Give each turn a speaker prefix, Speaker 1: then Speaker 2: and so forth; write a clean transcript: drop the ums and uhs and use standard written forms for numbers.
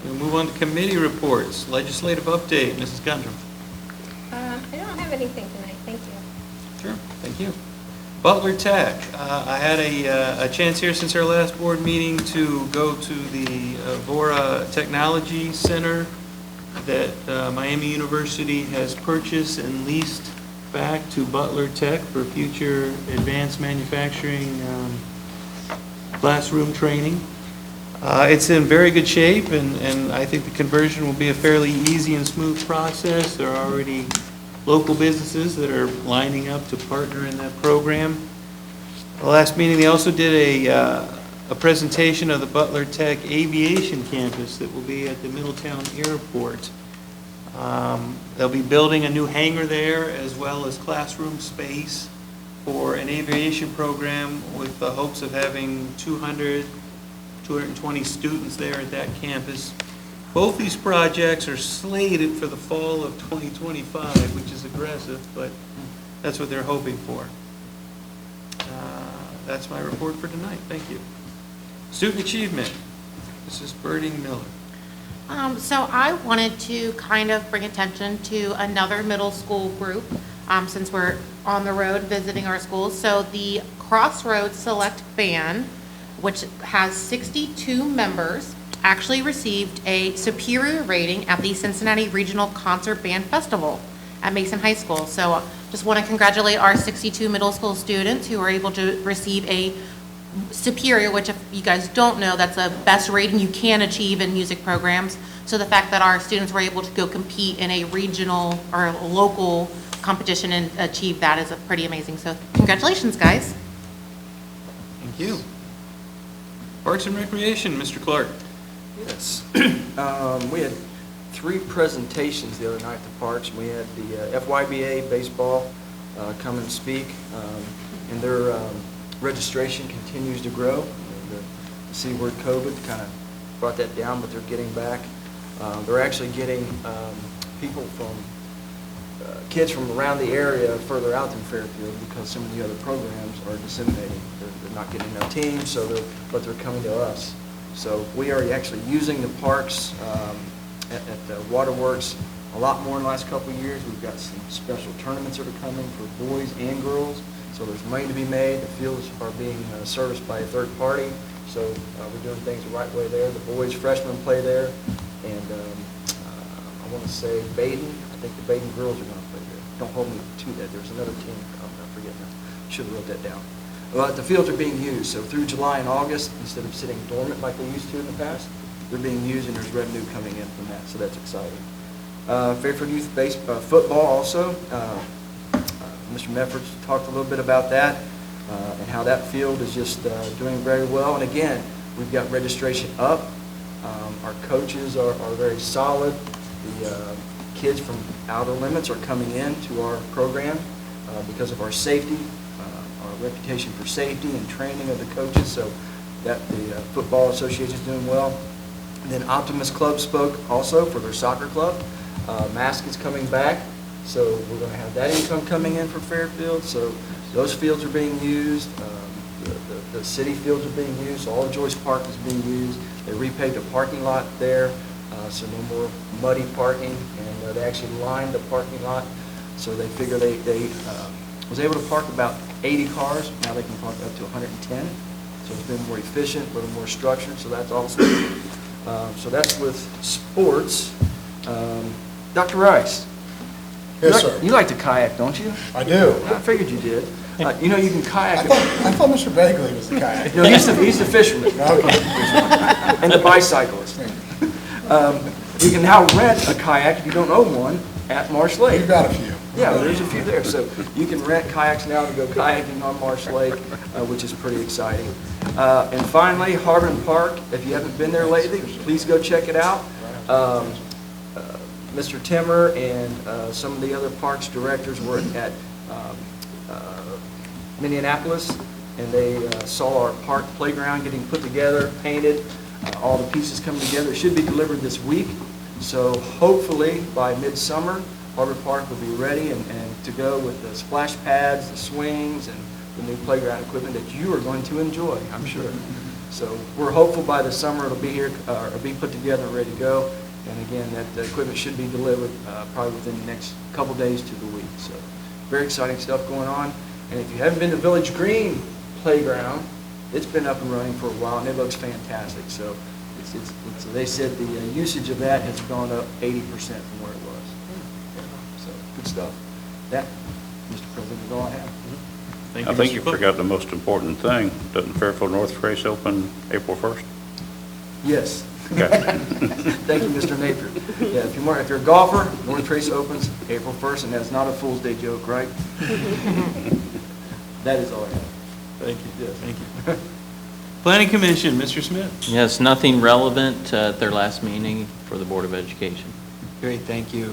Speaker 1: We'll move on to committee reports. Legislative update, Mrs. Gundrum.
Speaker 2: I don't have anything tonight, thank you.
Speaker 1: Sure, thank you. Butler Tech, I had a chance here since our last board meeting to go to the Vora Technology Center that Miami University has purchased and leased back to Butler Tech for future advanced manufacturing classroom training. It's in very good shape, and I think the conversion will be a fairly easy and smooth process. There are already local businesses that are lining up to partner in that program. The last meeting, they also did a presentation of the Butler Tech Aviation Campus that will be at the Middletown Airport. They'll be building a new hangar there, as well as classroom space for an aviation program with the hopes of having 220 students there at that campus. Both these projects are slated for the fall of 2025, which is aggressive, but that's what they're hoping for. That's my report for tonight. Thank you. Student achievement. Mrs. Birding Miller.
Speaker 3: So I wanted to kind of bring attention to another middle school group since we're on the road visiting our schools. So the Crossroads Select Band, which has 62 members, actually received a superior rating at the Cincinnati Regional Concert Band Festival at Mason High School. So just want to congratulate our 62 middle school students who were able to receive a superior, which if you guys don't know, that's a best rating you can achieve in music programs. So the fact that our students were able to go compete in a regional or local competition and achieve that is pretty amazing. So congratulations, guys.
Speaker 1: Thank you. Parks and Recreation, Mr. Clark.
Speaker 4: Yes. We had 3 presentations the other night at the parks. We had the FYBA baseball come and speak, and their registration continues to grow. The C word COVID kind of brought that down, but they're getting back. They're actually getting people from kids from around the area further out than Fairfield because some of the other programs are disseminating. They're not getting enough teams, but they're coming to us. So we are actually using the parks at the Waterworks a lot more in the last couple of years. We've got some special tournaments that are coming for boys and girls. So there's money to be made. The fields are being serviced by a third party. So we're doing things the right way there. The boys freshmen play there. And I want to say Baden. I think the Baden girls are going to play there. Don't hold me to that. There's another team. I forget now. Should have wrote that down. But the fields are being used. So through July and August, instead of sitting dormant like they used to in the past, they're being used and there's revenue coming in from that. So that's exciting. Fairfield Youth football also. Mr. Mefford talked a little bit about that and how that field is just doing very well. And again, we've got registration up. Our coaches are very solid. The kids from outer limits are coming in to our program because of our safety, our reputation for safety and training of the coaches. So that the Football Association is doing well. And then Optimist Club spoke also for their soccer club. Mask is coming back. So we're going to have that income coming in for Fairfield. So those fields are being used. The city fields are being used. So all of Joyce Park is being used. They repaved a parking lot there, so no more muddy parking. And they actually lined the parking lot. So they figure they was able to park about 80 cars. Now they can park up to 110. So it's been more efficient, a little more structured. So that's awesome. So that's with sports. Dr. Rice.
Speaker 5: Yes, sir.
Speaker 4: You like to kayak, don't you?
Speaker 5: I do.
Speaker 4: I figured you did. You know, you can kayak.
Speaker 5: I thought Mr. Bagley was the kayak.
Speaker 4: No, he's the fisherman.
Speaker 5: Okay.
Speaker 4: And the bicyclist. You can now rent a kayak if you don't own one at Marsh Lake.
Speaker 5: We've got a few.
Speaker 4: Yeah, there's a few there. So you can rent kayaks now to go kayaking on Marsh Lake, which is pretty exciting. And finally, Harbin Park. If you haven't been there lately, please go check it out. Mr. Timmer and some of the other parks directors were at Minneapolis, and they saw our park playground getting put together, painted, all the pieces coming together. It should be delivered this week. So hopefully by midsummer, Harbor Park will be ready and to go with the splash pads, the swings, and the new playground equipment that you are going to enjoy, I'm sure. So we're hopeful by the summer it'll be here, or be put together and ready to go. And again, that equipment should be delivered probably within the next couple days to the week. So very exciting stuff going on. And if you haven't been to Village Green Playground, it's been up and running for a while, and it looks fantastic. So they said the usage of that has gone up 80% from where it was. So good stuff. That, Mr. President, is all I have.
Speaker 1: Thank
Speaker 6: I think
Speaker 1: Mr.
Speaker 6: you
Speaker 1: Cook.
Speaker 6: forgot the most important thing. Doesn't Fairfield North Trace open April 1st?
Speaker 4: Yes.
Speaker 6: Okay.
Speaker 4: Thank you, Mr. Napier. Yeah, if you're a golfer, North Trace opens April 1st, and that's not a Fool's Day joke, right? That is all I have.
Speaker 1: Thank you, thank you. Planning Commission, Mr. Smith.
Speaker 7: Yes, nothing relevant at their last meeting for the Board of Education.
Speaker 1: Great, thank you.